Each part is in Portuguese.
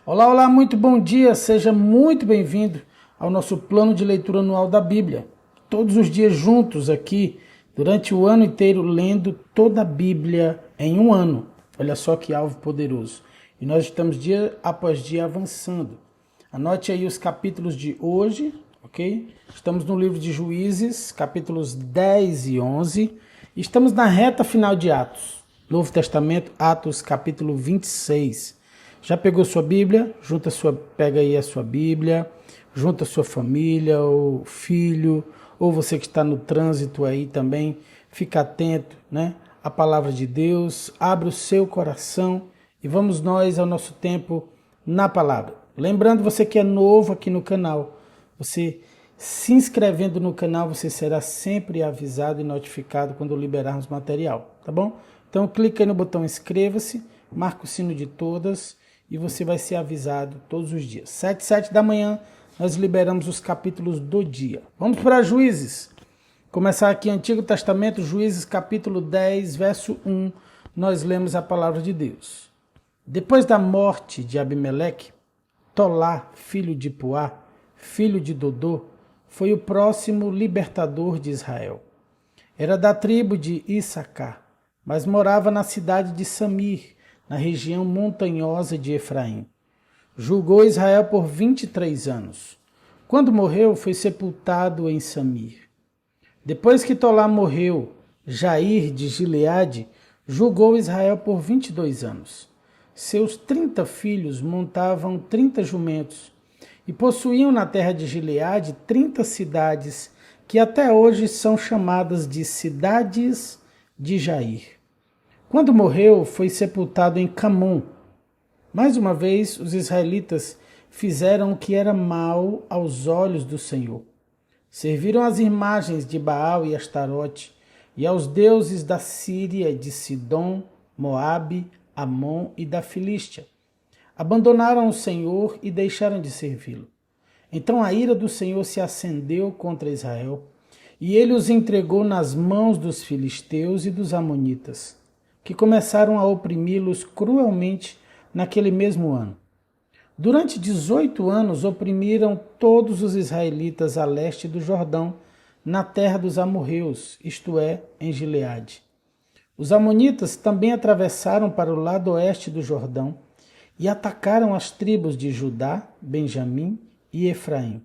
Olá, olá, muito bom dia, seja muito bem-vindo ao nosso plano de leitura anual da Bíblia. Todos os dias juntos aqui, durante o ano inteiro, lendo toda a Bíblia em um ano. Olha só que alvo poderoso. E nós estamos dia após dia avançando. Anote aí os capítulos de hoje, ok? Estamos no livro de Juízes, capítulos 10 e 11. Estamos na reta final de Atos. Novo Testamento, Atos, capítulo 26. Já pegou sua Bíblia? Pega aí a sua Bíblia, junta a sua família, ou filho, ou você que está no trânsito aí também, fica atento, né? A palavra de Deus, abre o seu coração e vamos nós ao nosso tempo na palavra. Lembrando você que é novo aqui no canal, você se inscrevendo no canal, você será sempre avisado e notificado quando liberarmos material, tá bom? Então clica aí no botão inscreva-se, marca o sino de todas e você vai ser avisado todos os dias. 7 da manhã, nós liberamos os capítulos do dia. Vamos para Juízes. Começar aqui Antigo Testamento, Juízes capítulo 10, verso 1, nós lemos a palavra de Deus. Depois da morte de Abimeleque, Tolá, filho de Puá, filho de Dodô, foi o próximo libertador de Israel. Era da tribo de Issacar, mas morava na cidade de Samir, na região montanhosa de Efraim. Julgou Israel por 23 anos. Quando morreu, foi sepultado em Samir. Depois que Tolá morreu, Jair de Gileade julgou Israel por 22 anos. Seus 30 filhos montavam 30 jumentos e possuíam na terra de Gileade 30 cidades que até hoje são chamadas de cidades de Jair. Quando morreu, foi sepultado em Camon. Mais uma vez, os israelitas fizeram o que era mal aos olhos do Senhor. Serviram às imagens de Baal e Astarote e aos deuses da Síria, de Sidom, Moabe, Amon e da Filístia. Abandonaram o Senhor e deixaram de servi-lo. Então a ira do Senhor se acendeu contra Israel, e ele os entregou nas mãos dos filisteus e dos amonitas, que começaram a oprimi-los cruelmente naquele mesmo ano. Durante 18 anos oprimiram todos os israelitas a leste do Jordão, na terra dos amorreus, isto é, em Gileade. Os amonitas também atravessaram para o lado oeste do Jordão e atacaram as tribos de Judá, Benjamim e Efraim.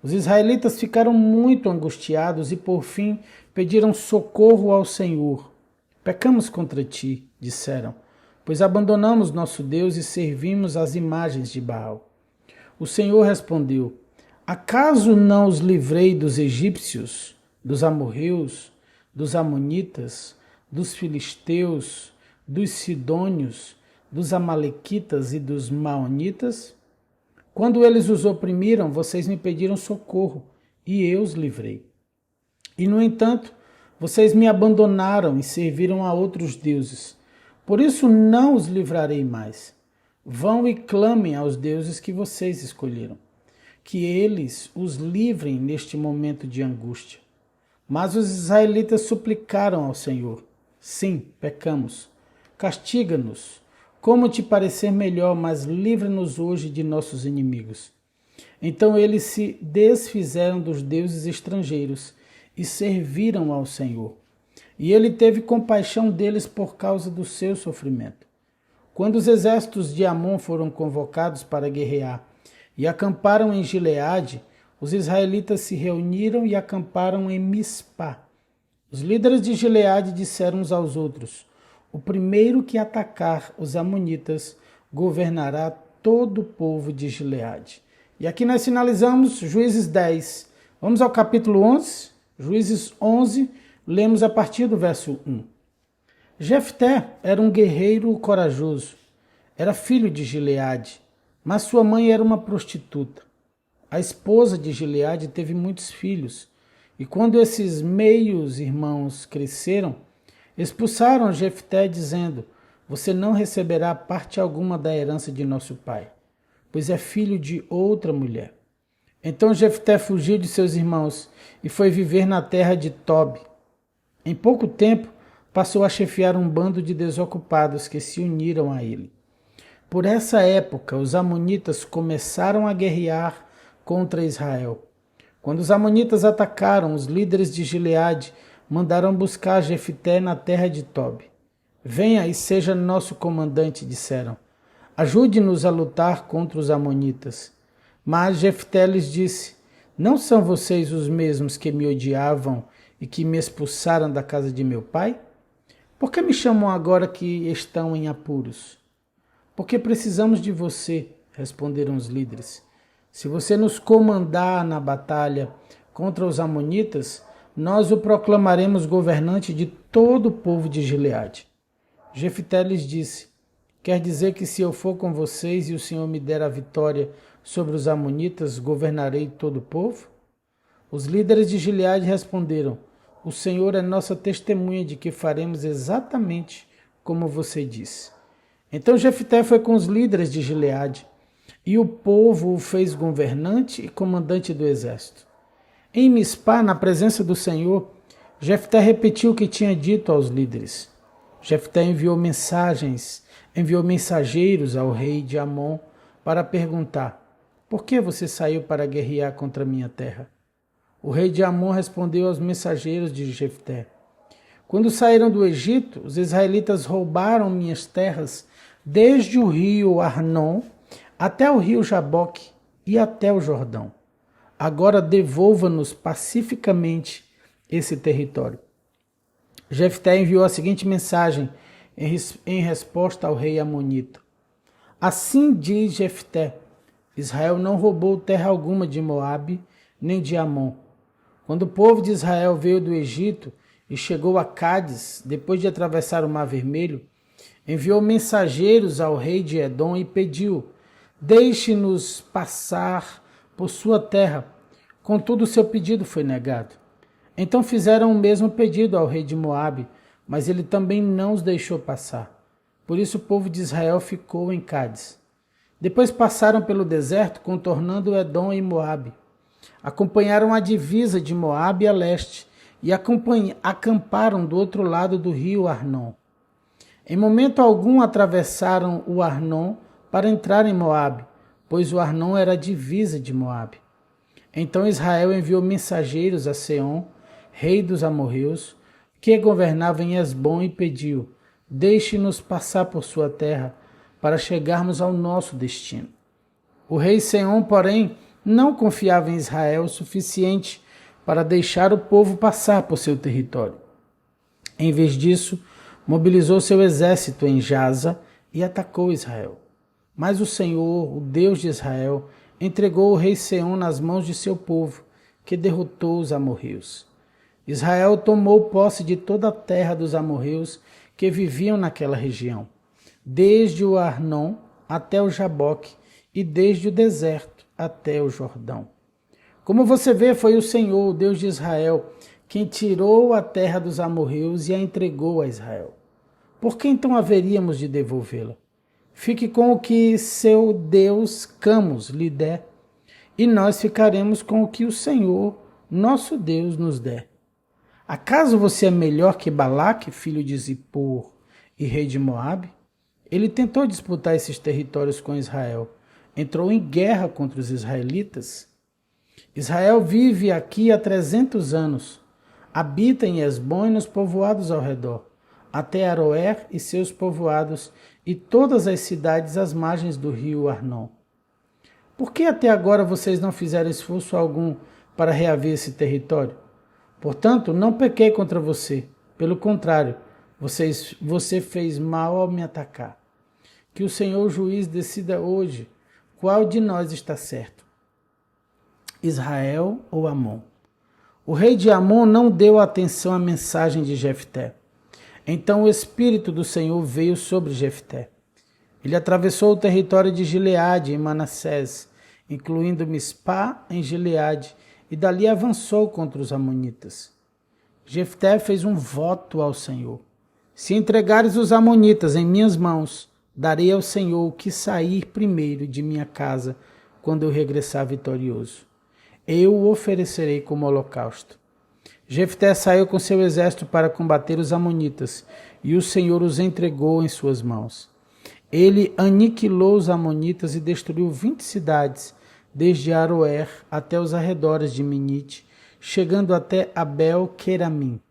Os israelitas ficaram muito angustiados e, por fim, pediram socorro ao Senhor. Pecamos contra ti, disseram, pois abandonamos nosso Deus e servimos às imagens de Baal. O Senhor respondeu, acaso não os livrei dos egípcios, dos amorreus, dos amonitas, dos filisteus, dos sidônios, dos amalequitas e dos maonitas? Quando eles os oprimiram, vocês me pediram socorro, e eu os livrei. E, no entanto, vocês me abandonaram e serviram a outros deuses. Por isso não os livrarei mais. Vão e clamem aos deuses que vocês escolheram, que eles os livrem neste momento de angústia. Mas os israelitas suplicaram ao Senhor. Sim, pecamos. Castiga-nos, como te parecer melhor, mas livra-nos hoje de nossos inimigos. Então eles se desfizeram dos deuses estrangeiros e serviram ao Senhor. E ele teve compaixão deles por causa do seu sofrimento. Quando os exércitos de Amon foram convocados para guerrear e acamparam em Gileade, os israelitas se reuniram e acamparam em Mispá. Os líderes de Gileade disseram uns aos outros, o primeiro que atacar os amonitas governará todo o povo de Gileade. E aqui nós finalizamos Juízes 10. Vamos ao capítulo 11, Juízes 11, lemos a partir do verso 1. Jefté era um guerreiro corajoso, era filho de Gileade, mas sua mãe era uma prostituta. A esposa de Gileade teve muitos filhos, e quando esses meios irmãos cresceram, expulsaram Jefté dizendo, você não receberá parte alguma da herança de nosso pai, pois é filho de outra mulher. Então Jefté fugiu de seus irmãos e foi viver na terra de Tob. Em pouco tempo, passou a chefiar um bando de desocupados que se uniram a ele. Por essa época, os amonitas começaram a guerrear contra Israel. Quando os amonitas atacaram, os líderes de Gileade mandaram buscar Jefté na terra de Tob. Venha e seja nosso comandante, disseram. Ajude-nos a lutar contra os amonitas. Mas Jefté lhes disse, não são vocês os mesmos que me odiavam e que me expulsaram da casa de meu pai? Por que me chamam agora que estão em apuros? Porque precisamos de você, responderam os líderes. Se você nos comandar na batalha contra os amonitas, nós o proclamaremos governante de todo o povo de Gileade. Jefté lhes disse, quer dizer que se eu for com vocês e o Senhor me der a vitória sobre os amonitas, governarei todo o povo? Os líderes de Gileade responderam, o Senhor é nossa testemunha de que faremos exatamente como você disse. Então Jefté foi com os líderes de Gileade, e o povo o fez governante e comandante do exército. Em Mispá, na presença do Senhor, Jefté repetiu o que tinha dito aos líderes. Jefté enviou mensageiros ao rei de Amon para perguntar, por que você saiu para guerrear contra minha terra? O rei de Amon respondeu aos mensageiros de Jefté, quando saíram do Egito, os israelitas roubaram minhas terras desde o rio Arnon até o rio Jaboque e até o Jordão. Agora devolva-nos pacificamente esse território. Jefté enviou a seguinte mensagem em resposta ao rei amonita. Assim diz Jefté, Israel não roubou terra alguma de Moabe, nem de Amon. Quando o povo de Israel veio do Egito e chegou a Cádiz, depois de atravessar o Mar Vermelho, enviou mensageiros ao rei de Edom e pediu, deixe-nos passar por sua terra. Contudo, seu pedido foi negado. Então fizeram o mesmo pedido ao rei de Moabe, mas ele também não os deixou passar. Por isso o povo de Israel ficou em Cádiz. Depois passaram pelo deserto, contornando Edom e Moabe. Acompanharam a divisa de Moabe a leste e acamparam do outro lado do rio Arnon. Em momento algum atravessaram o Arnon para entrar em Moabe, pois o Arnon era a divisa de Moabe. Então Israel enviou mensageiros a Seom, rei dos amorreus, que governava em Esbom, e pediu, deixe-nos passar por sua terra, para chegarmos ao nosso destino. O rei Seom, porém, não confiava em Israel o suficiente para deixar o povo passar por seu território. Em vez disso, mobilizou seu exército em Jaza e atacou Israel. Mas o Senhor, o Deus de Israel, entregou o rei Seom nas mãos de seu povo, que derrotou os amorreus. Israel tomou posse de toda a terra dos amorreus que viviam naquela região, desde o Arnon até o Jaboque e desde o deserto até o Jordão. Como você vê, foi o Senhor, o Deus de Israel, quem tirou a terra dos amorreus e a entregou a Israel. Por que então haveríamos de devolvê-la? Fique com o que seu Deus, Camus, lhe der, e nós ficaremos com o que o Senhor, nosso Deus, nos der. Acaso você é melhor que Balaque, filho de Zippor e rei de Moabe? Ele tentou disputar esses territórios com Israel, entrou em guerra contra os israelitas. Israel vive aqui há 300 anos, habita em Esbom e nos povoados ao redor, até Aroer e seus povoados e todas as cidades às margens do rio Arnon. Por que até agora vocês não fizeram esforço algum para reaver esse território? Portanto, não pequei contra você. Pelo contrário, você fez mal ao me atacar. Que o Senhor juiz decida hoje qual de nós está certo, Israel ou Amon. O rei de Amon não deu atenção à mensagem de Jefté. Então o Espírito do Senhor veio sobre Jefté. Ele atravessou o território de Gileade em Manassés, incluindo Mispá em Gileade, e dali avançou contra os amonitas. Jefté fez um voto ao Senhor. Se entregares os amonitas em minhas mãos, darei ao Senhor o que sair primeiro de minha casa quando eu regressar vitorioso. Eu o oferecerei como holocausto. Jefté saiu com seu exército para combater os amonitas, e o Senhor os entregou em suas mãos. Ele aniquilou os amonitas e destruiu 20 cidades, desde Aroer até os arredores de Minite, chegando até Abel-Queramim.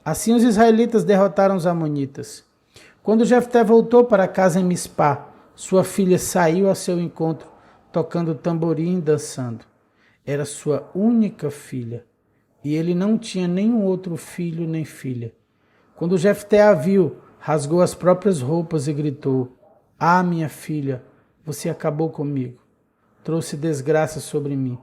Assim os israelitas derrotaram os amonitas. Quando Jefté voltou para casa em Mispá, sua filha saiu ao seu encontro, tocando tamborim e dançando. Era sua única filha, e ele não tinha nenhum outro filho nem filha. Quando Jefté a viu, rasgou as próprias roupas e gritou: "Ah, minha filha, você acabou comigo. Trouxe desgraça sobre mim.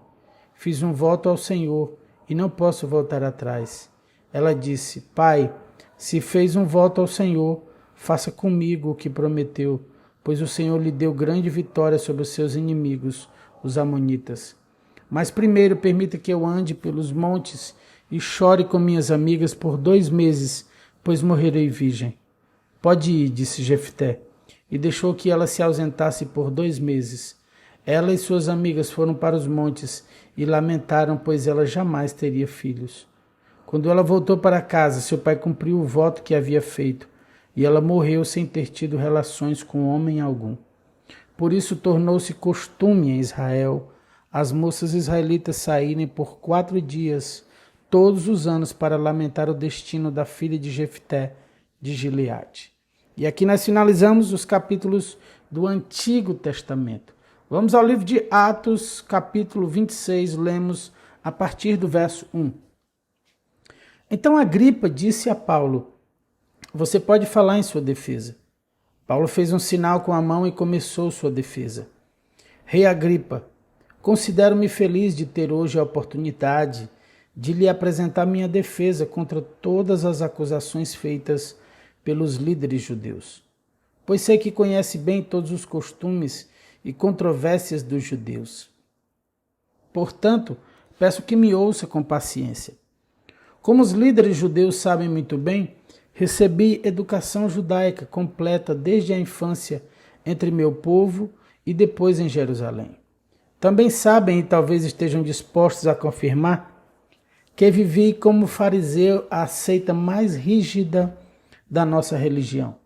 Fiz um voto ao Senhor e não posso voltar atrás." Ela disse: "Pai, se fez um voto ao Senhor, faça comigo o que prometeu, pois o Senhor lhe deu grande vitória sobre os seus inimigos, os amonitas. Mas primeiro permita que eu ande pelos montes e chore com minhas amigas por 2 meses, pois morrerei virgem." "Pode ir", disse Jefté, e deixou que ela se ausentasse por 2 meses. Ela e suas amigas foram para os montes e lamentaram, pois ela jamais teria filhos. Quando ela voltou para casa, seu pai cumpriu o voto que havia feito, e ela morreu sem ter tido relações com homem algum. Por isso tornou-se costume em Israel as moças israelitas saírem por 4 dias, todos os anos, para lamentar o destino da filha de Jefté de Gileade. E aqui nós finalizamos os capítulos do Antigo Testamento. Vamos ao livro de Atos, capítulo 26, lemos a partir do verso 1. Então Agripa disse a Paulo: "Você pode falar em sua defesa." Paulo fez um sinal com a mão e começou sua defesa. "Rei Agripa, considero-me feliz de ter hoje a oportunidade de lhe apresentar minha defesa contra todas as acusações feitas pelos líderes judeus, pois sei que conhece bem todos os costumes e controvérsias dos judeus. Portanto, peço que me ouça com paciência. Como os líderes judeus sabem muito bem, recebi educação judaica completa desde a infância entre meu povo e depois em Jerusalém. Também sabem, e talvez estejam dispostos a confirmar, que vivi como fariseu a seita mais rígida da nossa religião.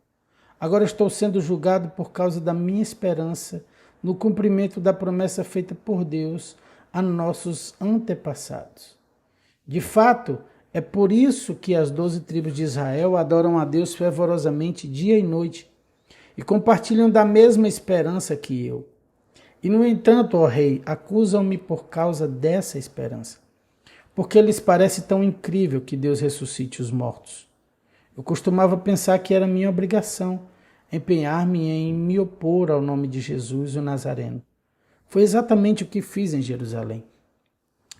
Agora estou sendo julgado por causa da minha esperança no cumprimento da promessa feita por Deus a nossos antepassados. De fato, é por isso que as 12 tribos de Israel adoram a Deus fervorosamente dia e noite e compartilham da mesma esperança que eu. E, no entanto, ó rei, acusam-me por causa dessa esperança, porque lhes parece tão incrível que Deus ressuscite os mortos. Eu costumava pensar que era minha obrigação empenhar-me em me opor ao nome de Jesus, o Nazareno. Foi exatamente o que fiz em Jerusalém.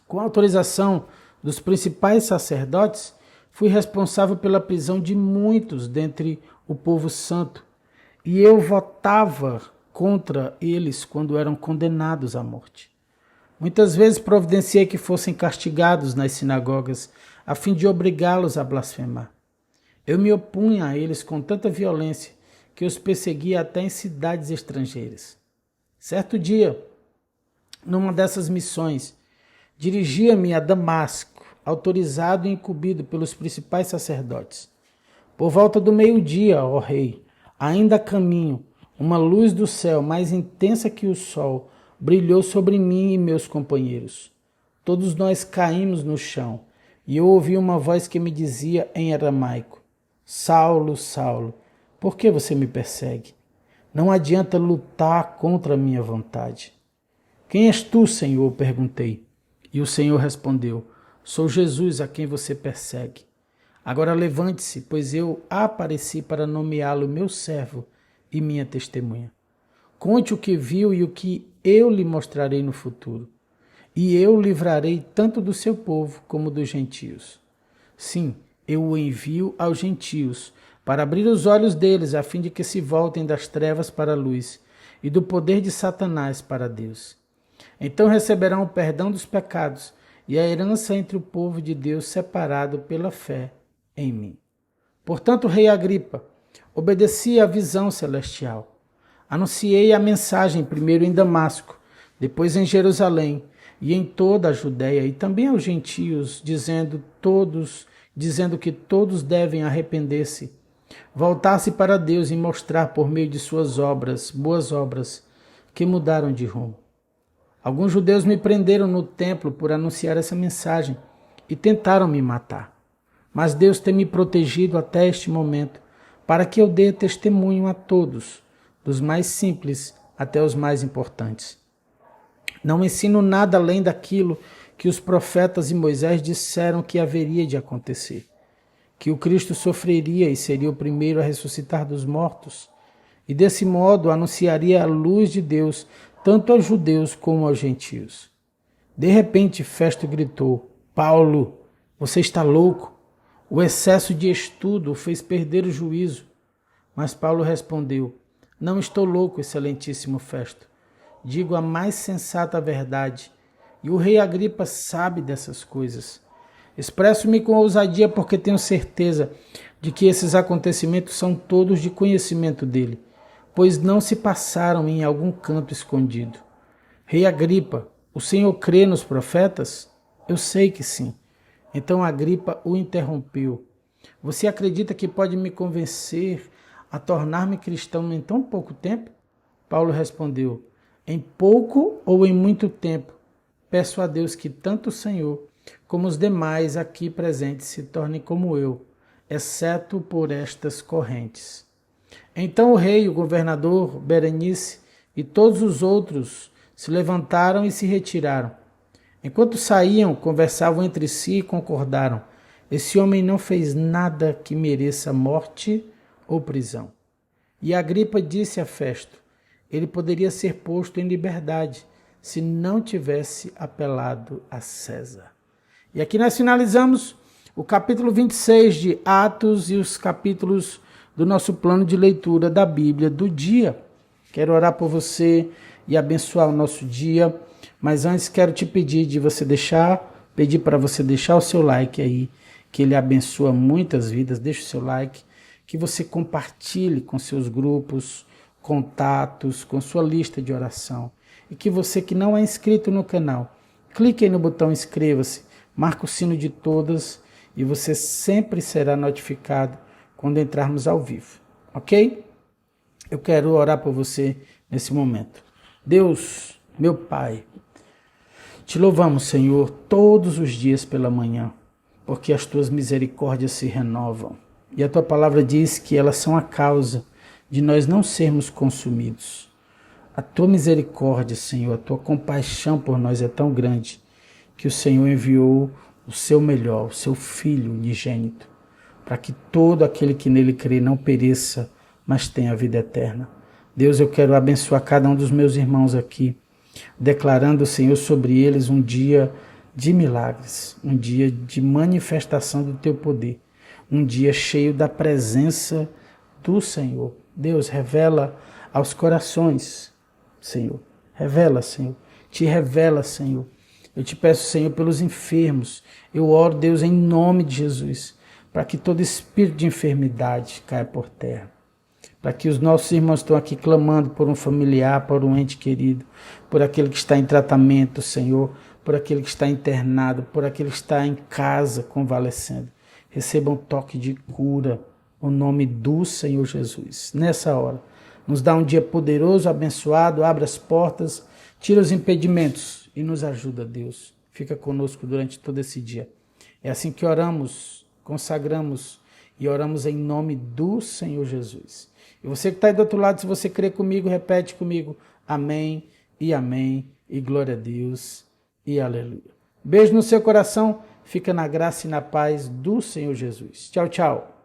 Com a autorização dos principais sacerdotes, fui responsável pela prisão de muitos dentre o povo santo, e eu votava contra eles quando eram condenados à morte. Muitas vezes providenciei que fossem castigados nas sinagogas, a fim de obrigá-los a blasfemar. Eu me opunha a eles com tanta violência que os perseguia até em cidades estrangeiras. Certo dia, numa dessas missões, dirigia-me a Damasco, autorizado e incumbido pelos principais sacerdotes. Por volta do meio-dia, ó rei, ainda a caminho, uma luz do céu mais intensa que o sol brilhou sobre mim e meus companheiros. Todos nós caímos no chão, e eu ouvi uma voz que me dizia em aramaico: "Saulo, Saulo, por que você me persegue? Não adianta lutar contra a minha vontade." "Quem és tu, Senhor?" perguntei. E o Senhor respondeu: "Sou Jesus a quem você persegue. Agora levante-se, pois eu apareci para nomeá-lo meu servo e minha testemunha. Conte o que viu e o que eu lhe mostrarei no futuro. E eu o livrarei tanto do seu povo como dos gentios. Sim, eu o envio aos gentios, para abrir os olhos deles, a fim de que se voltem das trevas para a luz e do poder de Satanás para Deus. Então receberão o perdão dos pecados e a herança entre o povo de Deus separado pela fé em mim." Portanto, rei Agripa, obedeci à visão celestial. Anunciei a mensagem primeiro em Damasco, depois em Jerusalém e em toda a Judéia e também aos gentios, dizendo que todos devem arrepender-se, voltar-se para Deus e mostrar por meio de suas obras, boas obras, que mudaram de rumo. Alguns judeus me prenderam no templo por anunciar essa mensagem e tentaram me matar. Mas Deus tem me protegido até este momento, para que eu dê testemunho a todos, dos mais simples até os mais importantes. Não ensino nada além daquilo que os profetas e Moisés disseram que haveria de acontecer, que o Cristo sofreria e seria o primeiro a ressuscitar dos mortos, e desse modo anunciaria a luz de Deus tanto aos judeus como aos gentios. De repente, Festo gritou: Paulo, você está louco? O excesso de estudo o fez perder o juízo. Mas Paulo respondeu: Não estou louco, excelentíssimo Festo. Digo a mais sensata verdade, e o rei Agripa sabe dessas coisas. Expresso-me com ousadia porque tenho certeza de que esses acontecimentos são todos de conhecimento dele, pois não se passaram em algum canto escondido. Rei Agripa, o senhor crê nos profetas? Eu sei que sim. Então Agripa o interrompeu. Você acredita que pode me convencer a tornar-me cristão em tão pouco tempo? Paulo respondeu: Em pouco ou em muito tempo, peço a Deus que tanto o Senhor como os demais aqui presentes se tornem como eu, exceto por estas correntes. Então o rei, o governador Berenice e todos os outros se levantaram e se retiraram. Enquanto saíam, conversavam entre si e concordaram: esse homem não fez nada que mereça morte ou prisão. E Agripa disse a Festo: ele poderia ser posto em liberdade se não tivesse apelado a César. E aqui nós finalizamos o capítulo 26 de Atos e os capítulos do nosso plano de leitura da Bíblia do dia. Quero orar por você e abençoar o nosso dia, mas antes quero te pedir para você deixar o seu like aí, que ele abençoa muitas vidas. Deixa o seu like, que você compartilhe com seus grupos, contatos, com sua lista de oração. E que você que não é inscrito no canal, clique aí no botão inscreva-se, marca o sino de todas e você sempre será notificado quando entrarmos ao vivo, ok? Eu quero orar por você nesse momento. Deus, meu Pai, te louvamos, Senhor, todos os dias pela manhã, porque as tuas misericórdias se renovam. E a tua palavra diz que elas são a causa de nós não sermos consumidos. A tua misericórdia, Senhor, a tua compaixão por nós é tão grande que o Senhor enviou o seu melhor, o seu Filho unigênito, para que todo aquele que nele crê não pereça, mas tenha a vida eterna. Deus, eu quero abençoar cada um dos meus irmãos aqui, declarando, Senhor, sobre eles um dia de milagres, um dia de manifestação do teu poder, um dia cheio da presença do Senhor. Deus, revela aos corações, Senhor. Revela, Senhor. Te revela, Senhor. Eu te peço, Senhor, pelos enfermos. Eu oro, Deus, em nome de Jesus, para que todo espírito de enfermidade caia por terra. Para que os nossos irmãos estão aqui clamando por um familiar, por um ente querido, por aquele que está em tratamento, Senhor, por aquele que está internado, por aquele que está em casa convalescendo. Recebam um toque de cura, no nome do Senhor Jesus. Nessa hora, nos dá um dia poderoso, abençoado, abre as portas, tira os impedimentos e nos ajuda, Deus. Fica conosco durante todo esse dia. É assim que oramos, consagramos e oramos em nome do Senhor Jesus. E você que está aí do outro lado, se você crê comigo, repete comigo: amém e glória a Deus e aleluia. Beijo no seu coração, fica na graça e na paz do Senhor Jesus. Tchau, tchau.